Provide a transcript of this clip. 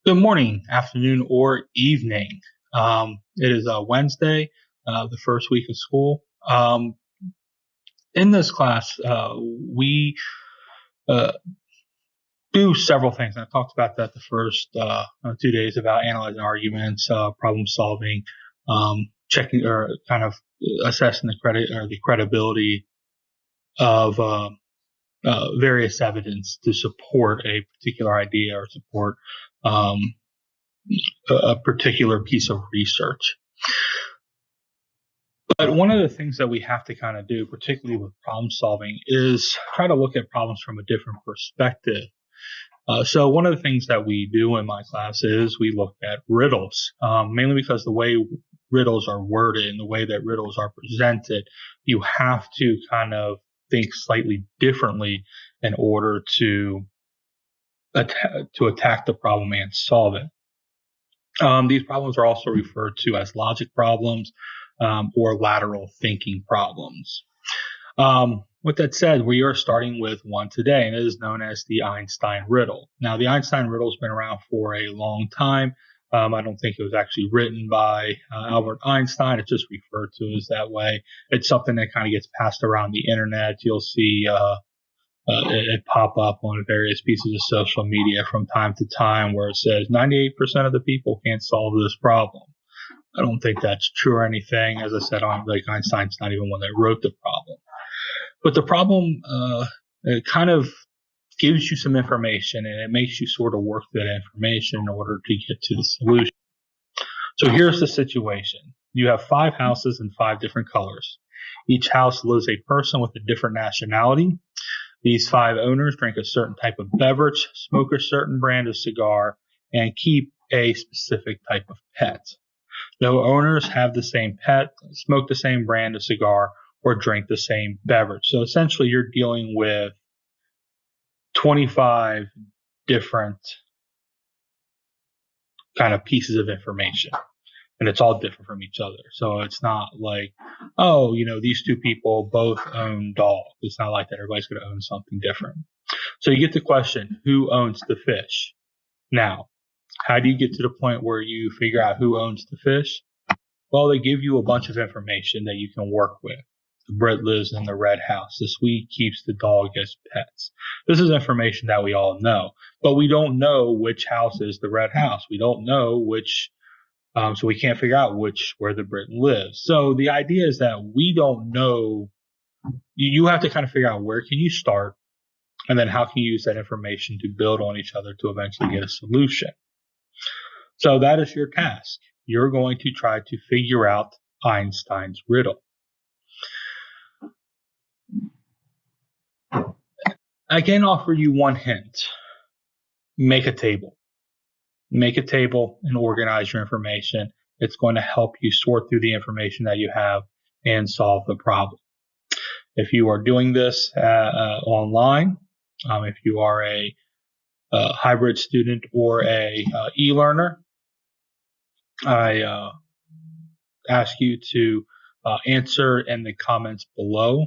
Good morning, afternoon, or evening. It is Wednesday, the first week of school. In this class, we uh, do several things. I talked about that the first 2 days about analyzing arguments, problem solving, checking or kind of assessing the credit or the credibility of various evidence to support a particular idea or support um, a particular piece of research. But one of the things that we have to kind of do, particularly with problem solving, is try to look at problems from a different perspective. So one of the things that we do in my class is we look at riddles, mainly because the way riddles are worded and the way that riddles are presented, you have to kind of think slightly differently in order to attack the problem and solve it. These problems are also referred to as logic problems or lateral thinking problems. With that said, we are starting with one today, and it is known as the Einstein riddle. Now, the Einstein riddle has been around for a long time. I don't think it was actually written by Albert Einstein. It's just referred to as that way. It's something that kind of gets passed around the internet. You'll see it pop up on various pieces of social media from time to time where it says 98% of the people can't solve this problem. I don't think that's true or anything. As I said, Einstein's not even one that wrote the problem. But the problem it kind of gives you some information, and it makes you sort of work that information in order to get to the solution. So here's the situation. You have 5 houses in 5 different colors. Each house lives a person with a different nationality. These 5 owners drink a certain type of beverage, smoke a certain brand of cigar, and keep a specific type of pet. No owners have the same pet, smoke the same brand of cigar, or drink the same beverage. So essentially, you're dealing with 25 different kind of pieces of information, and it's all different from each other. So it's not like, oh, these 2 people both own dogs. It's not like that. Everybody's going to own something different. So you get the question, who owns the fish? Now, how do you get to the point where you figure out who owns the fish? Well, they give you a bunch of information that you can work with. Brett lives in the red house. The Swede keeps the dog as pets. This is information that we all know, but we don't know which house is the red house. We don't know which, so we can't figure out where the Brit lives. So the idea is that we don't know. You have to kind of figure out where can you start, and then how can you use that information to build on each other to eventually get a solution. So that is your task. You're going to try to figure out Einstein's riddle. I can offer you one hint. Make a table. Make a table and organize your information. It's going to help you sort through the information that you have and solve the problem. If you are doing this online, if you are a hybrid student or a e-learner, I ask you to answer in the comments below